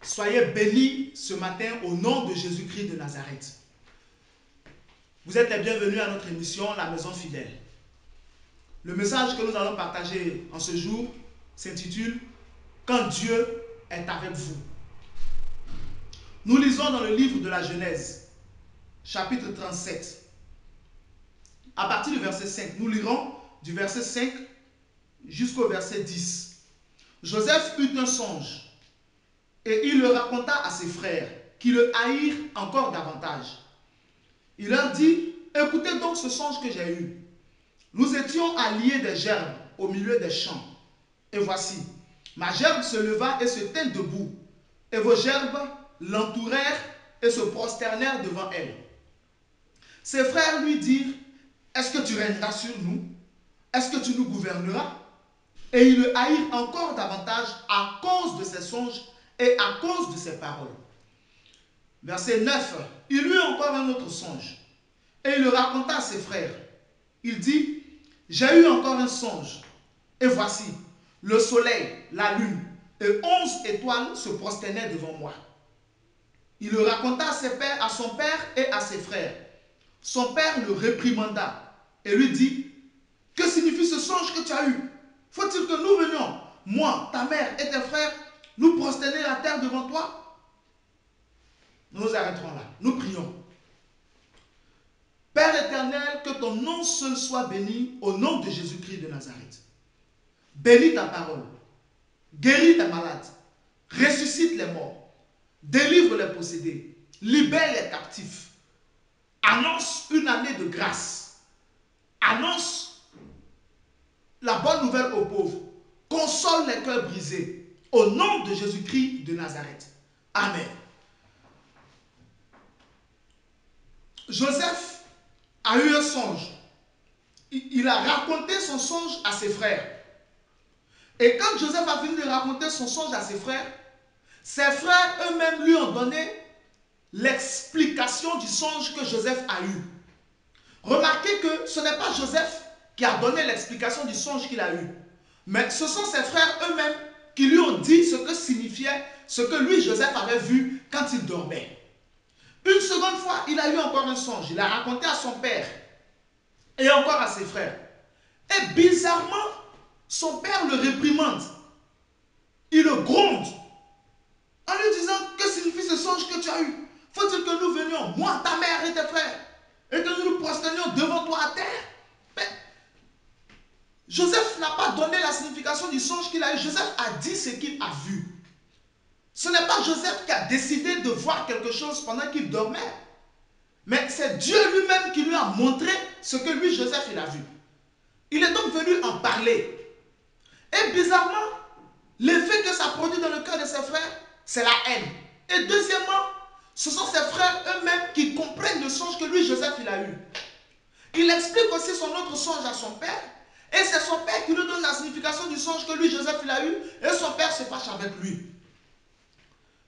Soyez bénis ce matin au nom de Jésus-Christ de Nazareth. Vous êtes les bienvenus à notre émission La Maison Fidèle. Le message que nous allons partager en ce jour s'intitule « Quand Dieu est avec vous ». Nous lisons dans le livre de la Genèse, chapitre 37. À partir du verset 5, nous lirons du verset 5 jusqu'au verset 10. Joseph eut un songe et il le raconta à ses frères qui le haïrent encore davantage. Il leur dit, écoutez donc ce songe que j'ai eu. Nous étions à lier des gerbes au milieu des champs. Et voici, ma gerbe se leva et se tint debout. Et vos gerbes l'entourèrent et se prosternèrent devant elle. Ses frères lui dirent, est-ce que tu régneras sur nous? Est-ce que tu nous gouverneras? Et ils le haïrent encore davantage à cause de ses songes et à cause de ses paroles. Verset 9. Il eut encore un autre songe. Et il le raconta à ses frères. Il dit, j'ai eu encore un songe. Et voici, le soleil, la lune et 11 étoiles se prosternaient devant moi. Il le raconta à son père et à ses frères. Son père le réprimanda et lui dit, que signifie ce songe que tu as eu? Faut-il que nous venions, moi, ta mère et tes frères, nous prosterner à terre devant toi? Nous nous arrêterons là. Nous prions. Père éternel, que ton nom seul soit béni au nom de Jésus-Christ de Nazareth. Bénis ta parole. Guéris tes malades. Ressuscite les morts. Délivre les possédés. Libère les captifs. Annonce une année de grâce. Annonce la bonne nouvelle aux pauvres. Console les cœurs brisés. Au nom de Jésus-Christ de Nazareth. Amen. Joseph a eu un songe. Il a raconté son songe à ses frères. Et quand Joseph a fini de raconter son songe à ses frères eux-mêmes lui ont donné l'explication du songe que Joseph a eu. Remarquez que ce n'est pas Joseph qui a donné l'explication du songe qu'il a eu, mais ce sont ses frères eux-mêmes qui lui ont dit ce que signifiait ce que lui, Joseph, avait vu quand il dormait. Une seconde fois, il a eu encore un songe. Il a raconté à son père et encore à ses frères. Et bizarrement, son père le réprimande. Il le gronde en lui disant, que signifie ce songe que tu as eu? Faut-il que nous venions, moi, ta mère et tes frères, et que nous nous prosternions devant toi à terre? Mais Joseph n'a pas donné la signification du songe qu'il a eu. Joseph a dit ce qu'il a vu. Ce n'est pas Joseph qui a décidé de voir quelque chose pendant qu'il dormait. Mais c'est Dieu lui-même qui lui a montré ce que lui, Joseph, il a vu. Il est donc venu en parler. Et bizarrement, l'effet que ça produit dans le cœur de ses frères, c'est la haine. Et deuxièmement, ce sont ses frères eux-mêmes qui comprennent le songe que lui, Joseph, il a eu. Il explique aussi son autre songe à son père. Et c'est son père qui lui donne la signification du songe que lui, Joseph, il a eu. Et son père se fâche avec lui.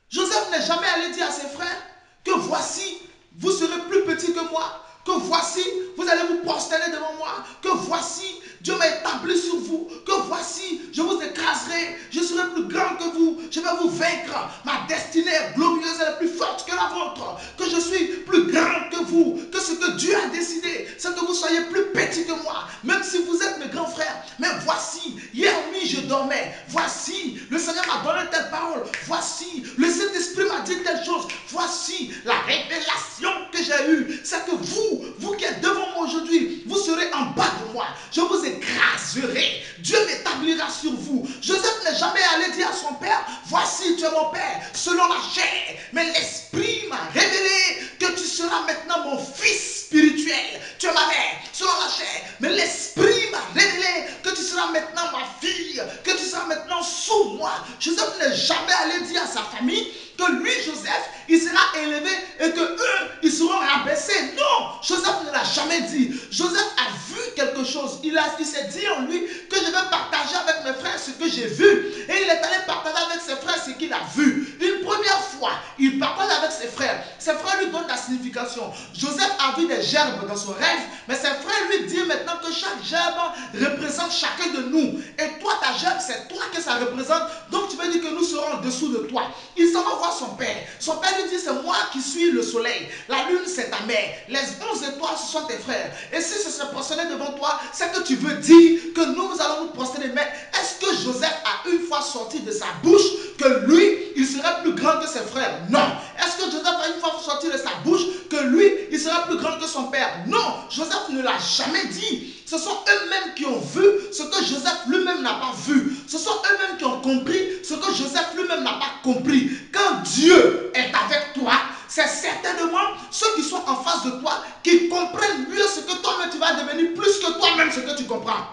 Joseph n'est jamais allé dire à ses frères que voici, vous serez plus petits que moi, que voici, vous allez vous prosterner devant moi, que voici, Dieu m'a établi sur vous, que voici, je vous écraserai, je serai plus grand que vous, je vais vous vaincre, ma destinée est glorieuse, elle est plus forte que la vôtre, que je suis plus grand que vous, que ce que Dieu a décidé, c'est que vous soyez plus petits que moi, même si vous êtes mes grands frères. Mais voici, hier nuit je dormais, voici, le Seigneur m'a donné telle parole, voici, le Saint-Esprit m'a dit telle chose, voici la révélation que j'ai eue, c'est que vous qui êtes devant moi aujourd'hui, vous serez en bas de moi, je vous écraserai, Dieu m'établira sur vous. Joseph n'est jamais allé dire à son père, voici tu es mon père, selon la chair, mais l'Esprit m'a révélé que tu seras maintenant mon fils spirituel, tu es ma mère, selon la chair, mais l'Esprit m'a révélé que tu seras maintenant ma fille, que tu seras maintenant sous moi. Joseph n'est jamais allé dire à sa famille que lui, Joseph, il sera élevé et que eux, ils seront rabaissés. Non, Joseph ne l'a jamais dit. Joseph a vu quelque chose. Il s'est dit en lui que je vais partager avec mes frères ce que j'ai vu. Et il est allé partager avec ses frères ce qu'il a vu. Une première fois, il partage avec ses frères. Ses frères lui donnent la signification signification. Joseph a vu des gerbes dans son rêve, mais ses frères lui disent maintenant que chaque gerbe représente chacun de nous. Et toi, ta gerbe, c'est toi que ça représente. Donc tu veux dire que nous serons en dessous de toi. Il s'en va voir son père. Son père lui dit, c'est moi qui suis le soleil. La lune, c'est ta mère. Les 11 étoiles, ce sont tes frères. Et si ce se prosternait devant toi, c'est que tu veux dire que nous allons nous prosterner. Mais est-ce que Joseph a une fois sorti de sa bouche que lui, il serait plus grand que ses frères? Non. Est-ce que Joseph a une fois sorti de sa bouche que lui, il serait plus grand que son père? Non. Joseph ne l'a jamais dit. Ce sont eux-mêmes qui ont vu ce que Joseph lui-même n'a pas vu. Ce sont eux-mêmes qui ont compris ce que Joseph lui-même n'a pas compris. Quand Dieu est avec toi, c'est certainement ceux qui sont en face de toi qui comprennent mieux ce que toi-même tu vas devenir plus que toi-même ce que tu comprends.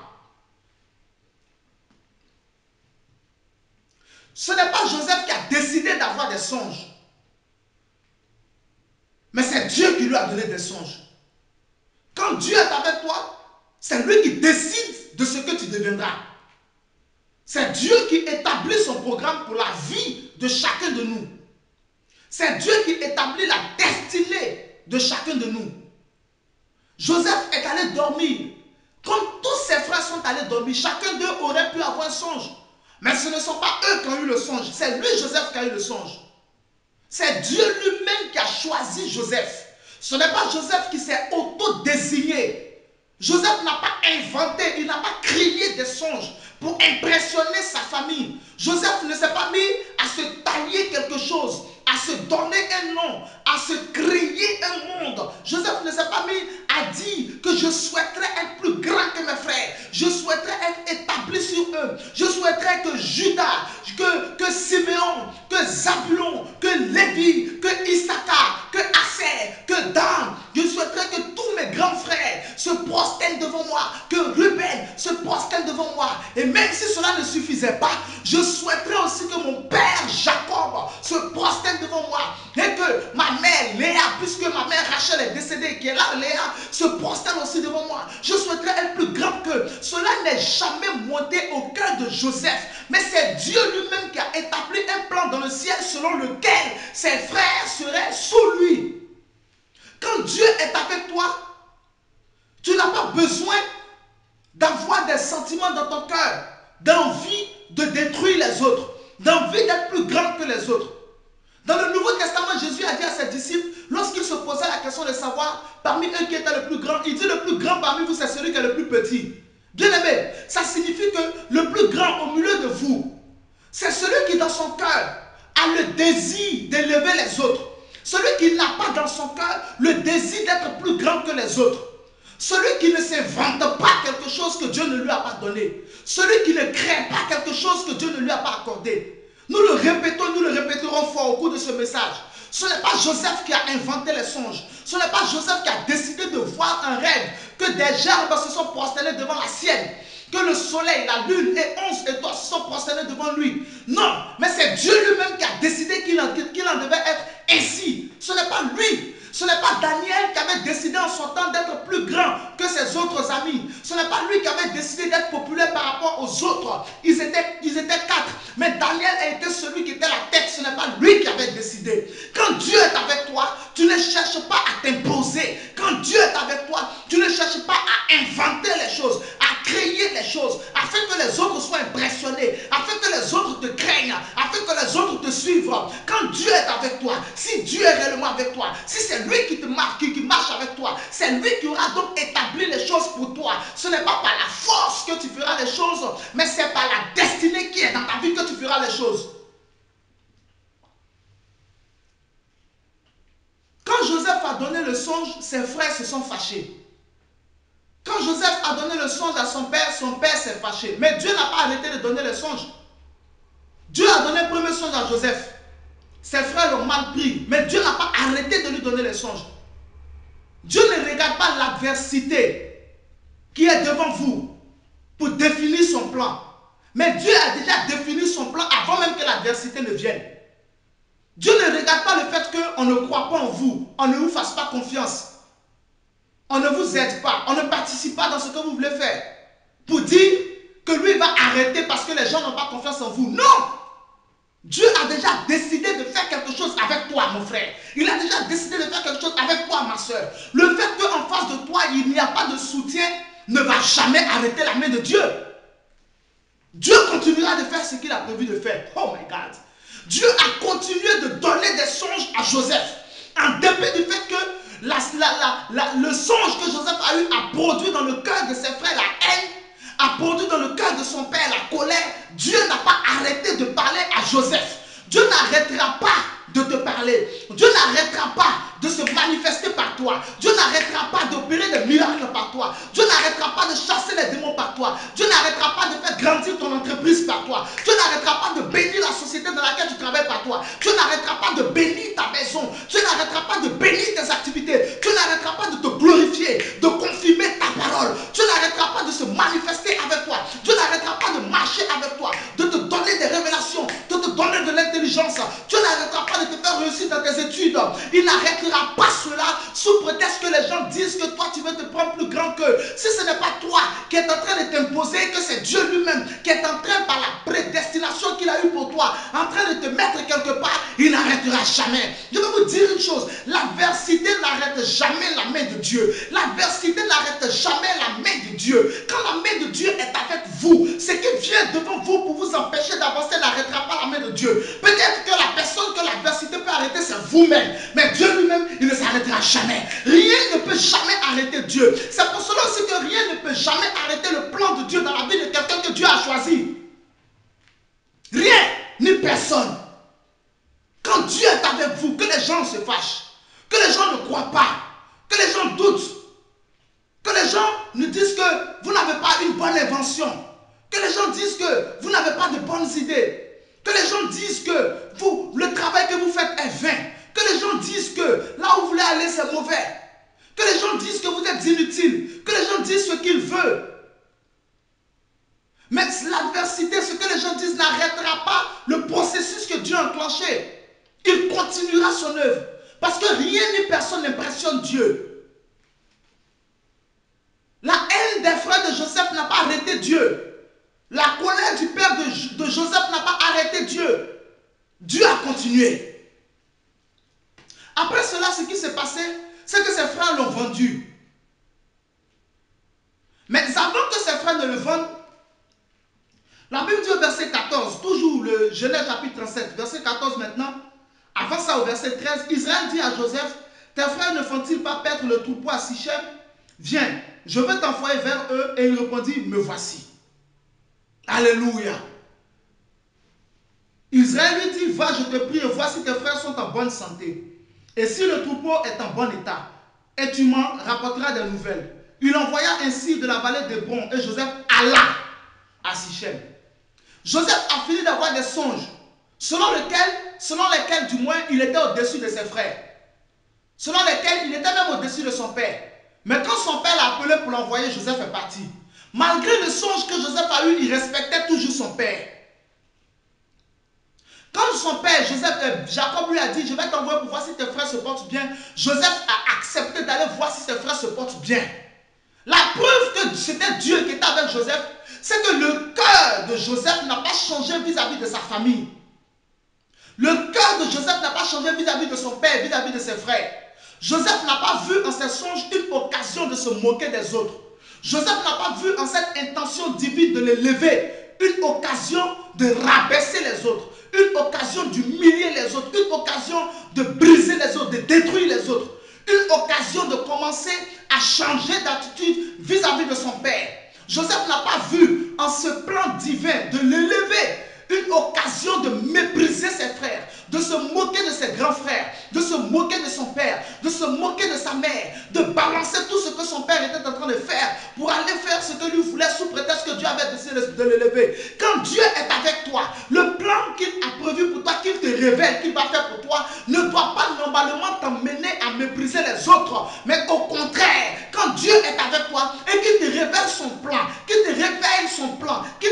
Ce n'est pas Joseph qui a décidé d'avoir des songes. Mais c'est Dieu qui lui a donné des songes. Quand Dieu est avec toi, c'est lui qui décide de ce que tu deviendras. C'est Dieu qui établit son programme pour la vie de chacun de nous. C'est Dieu qui établit la destinée de chacun de nous. Joseph est allé dormir. Comme tous ses frères sont allés dormir, chacun d'eux aurait pu avoir un songe. Mais ce ne sont pas eux qui ont eu le songe. C'est lui, Joseph, qui a eu le songe. C'est Dieu lui-même qui a choisi Joseph. Ce n'est pas Joseph qui s'est auto-désigné. Joseph n'a pas inventé, il n'a pas créé des songes pour impressionner sa famille. Joseph ne s'est pas mis à se tailler quelque chose, à se donner un nom, à se créer un monde. Joseph ne s'est pas mis à dire que je souhaiterais être plus grand que mes frères. Je souhaiterais être établi sur eux. Je souhaiterais que Judas, que Siméon, que Zabulon, que Lévi, que Issachar, que Asser, que Dan, je souhaiterais que tous mes grands frères se prosternent devant moi, que Ruben se prosterne devant moi. Et même si cela ne suffisait pas, je souhaiterais aussi que mon père Jacob se prosterne devant moi. Et que ma mère Léa, puisque ma mère Rachel est décédée et qui est là, Léa, se prosterne aussi devant moi. Je souhaiterais être plus grand qu'eux. Cela n'est jamais monté au cœur de Joseph. Mais c'est Dieu lui-même qui a établi un plan dans le ciel selon lequel ses frères seraient sous lui. Quand Dieu est avec toi, tu n'as pas besoin d'avoir des sentiments dans ton cœur, d'envie de détruire les autres, d'envie d'être plus grand que les autres. Dans le Nouveau Testament, Jésus a dit à ses disciples, lorsqu'il se posait la question de savoir parmi eux qui était le plus grand, il dit le plus grand parmi vous, c'est celui qui est le plus petit. Bien aimé, ça signifie que le plus grand au milieu de vous, c'est celui qui dans son cœur a le désir d'élever les autres. Celui qui n'a pas dans son cœur le désir d'être plus grand que les autres. Celui qui ne s'invente pas quelque chose que Dieu ne lui a pas donné. Celui qui ne crée pas quelque chose que Dieu ne lui a pas accordé. Nous le répétons, nous le répéterons fort au cours de ce message. Ce n'est pas Joseph qui a inventé les songes. Ce n'est pas Joseph qui a décidé de voir un rêve, que des gerbes se sont prosternés devant la sienne, que le soleil, la lune et 11 étoiles se sont prosternés devant lui. Non, mais c'est Dieu lui-même qui a décidé qu'il en devait être ainsi. Ce n'est pas lui. Ce n'est pas Daniel qui avait décidé en son temps d'être plus grand que ses autres amis. Ce n'est pas lui qui avait décidé d'être populaire par rapport aux autres. Ils étaient 4. Mais Daniel a été celui qui était la tête. Ce n'est pas lui qui avait décidé. Quand Dieu est avec toi, tu ne cherches pas à t'imposer. Quand Dieu est avec toi, tu ne cherches pas à inventer les choses, à créer les choses, afin que les autres soient impressionnés, afin que les autres te craignent, afin que les autres te suivent. Quand Dieu est avec toi, si Dieu est réellement avec toi, si c'est lui qui te marque, qui marche avec toi, c'est lui qui aura donc établi les choses pour toi. Ce n'est pas par la force que tu feras les choses, mais c'est par la destinée qui est dans ta vie que tu feras les choses. Quand Joseph a donné le songe, ses frères se sont fâchés. Quand Joseph a donné le songe à son père s'est fâché. Mais Dieu n'a pas arrêté de donner le songe. Dieu a donné le premier songe à Joseph. Ses frères l'ont mal pris, mais Dieu n'a pas arrêté de lui donner les songes. Dieu ne regarde pas l'adversité qui est devant vous pour définir son plan. Mais Dieu a déjà défini son plan avant même que l'adversité ne vienne. Dieu ne regarde pas le fait qu'on ne croit pas en vous, on ne vous fasse pas confiance. On ne vous aide pas, on ne participe pas dans ce que vous voulez faire. Pour dire que lui va arrêter parce que les gens n'ont pas confiance en vous. Non! Dieu a déjà décidé de faire quelque quelque chose avec toi, mon frère. Il a déjà décidé de faire quelque chose avec toi, ma soeur. Le fait qu'en face de toi, il n'y a pas de soutien ne va jamais arrêter la main de Dieu. Dieu continuera de faire ce qu'il a prévu de faire. Oh my God. Dieu a continué de donner des songes à Joseph. En dépit du fait que le songe que Joseph a eu a produit dans le cœur de ses frères la haine, a produit dans le cœur de son père la colère. Dieu n'a pas arrêté de parler à Joseph. Dieu n'arrêtera pas de te parler. Dieu n'arrêtera pas de se manifester par toi. Dieu n'arrêtera pas d'opérer des miracles par toi. Dieu n'arrêtera pas de chasser les démons par toi. Dieu n'arrêtera pas de faire grandir ton entreprise par toi. Dieu n'arrêtera pas de bénir la société dans laquelle tu travailles par toi. Dieu n'arrêtera pas de bénir ta maison. Dieu n'arrêtera pas de bénir tes activités. Dieu n'arrêtera pas de te glorifier, de confirmer ta parole. Dieu n'arrêtera pas de se manifester avec toi. Dieu n'arrêtera pas de marcher avec toi, de te donner des révélations, de te donner de l'intelligence. Dieu n'arrêtera pas de te faire réussir dans tes études. Il n'arrêtera pas cela sous prétexte que les gens disent que toi tu veux te prendre plus grand qu'eux. Si ce n'est pas toi qui est en train de t'imposer, que c'est Dieu lui-même qui est en train, par la prédestination qu'il a eue pour toi, en train de te mettre quelque part, il n'arrêtera jamais. Je vais vous dire une chose, l'adversité n'arrête jamais la main de Dieu. L'adversité n'arrête jamais la main de Dieu. Quand la main de Dieu est avec vous, ce qui vient devant vous pour vous empêcher d'avancer n'arrêtera pas la main de Dieu. Peut-être que la personne que l'adversité peut arrêter, c'est vous-même. Mais Dieu lui-même, il ne s'arrêtera jamais. Rien ne peut jamais arrêter Dieu. C'est pour cela aussi que rien ne peut jamais arrêter le plan de Dieu dans la vie de quelqu'un que Dieu a choisi. Rien, ni personne. Quand Dieu est avec vous, que les gens se fâchent, que les gens ne croient pas, que les gens doutent, que les gens nous disent que vous n'avez pas une bonne invention, que les gens disent que vous n'avez pas de bonnes idées, que les gens disent que le travail que vous faites est vain, que les gens disent que là où vous voulez aller c'est mauvais, que les gens disent que vous êtes inutile, que les gens disent ce qu'ils veulent. Mais l'adversité, ce que les gens disent n'arrêtera pas le processus que Dieu a enclenché. Il continuera son œuvre. Parce que rien ni personne n'impressionne Dieu. La haine des frères de Joseph n'a pas arrêté Dieu. La colère du père de Joseph n'a pas arrêté Dieu. Dieu a continué. Après cela, ce qui s'est passé, c'est que ses frères l'ont vendu. Mais avant que ses frères ne le vendent, la Bible dit au verset 14, toujours le Genèse chapitre 37, verset 14 maintenant, avant ça au verset 13, Israël dit à Joseph, tes frères ne font-ils pas perdre le troupeau à Sichem? Viens, je veux t'envoyer vers eux. Et il répondit, me voici. Alléluia. Israël lui dit, va, je te prie, et vois si tes frères sont en bonne santé. Et si le troupeau est en bon état, et tu m'en rapporteras des nouvelles. Il envoya ainsi de la vallée d'Hébron, et Joseph alla à Sichem. Joseph a fini d'avoir des songes, selon lesquels du moins il était au-dessus de ses frères, selon lesquels il était même au-dessus de son père. Mais quand son père l'a appelé pour l'envoyer, Joseph est parti. Malgré le songe que Joseph a eu, il respectait toujours son père. Quand son père, Jacob lui a dit, je vais t'envoyer pour voir si tes frères se portent bien, Joseph a accepté d'aller voir si ses frères se portent bien. La preuve que c'était Dieu qui était avec Joseph, c'est que le cœur de Joseph n'a pas changé vis-à-vis de sa famille. Le cœur de Joseph n'a pas changé vis-à-vis de son père, vis-à-vis de ses frères. Joseph n'a pas vu en ses songes une occasion de se moquer des autres. Joseph n'a pas vu en cette intention divine de les lever une occasion de rabaisser les autres, une occasion d'humilier les autres, une occasion de briser les autres, de détruire les autres, une occasion de commencer à changer d'attitude vis-à-vis de son père. Joseph n'a pas vu en ce plan divin de l'élever une occasion de mépriser ses frères, de se moquer de ses grands frères, de se moquer de son père, de se moquer de sa mère, de balancer tout ce que son père était en train de faire pour aller faire ce que lui voulait sous prétexte que Dieu avait décidé de l'élever. Quand Dieu est avec toi, le plan qu'il a prévu pour toi, qu'il te révèle, qu'il va faire pour toi, ne doit pas normalement t'emmener à mépriser les autres. Mais au contraire, quand Dieu est avec toi et qu'il te révèle son plan, qu'il te révèle son plan, qu'il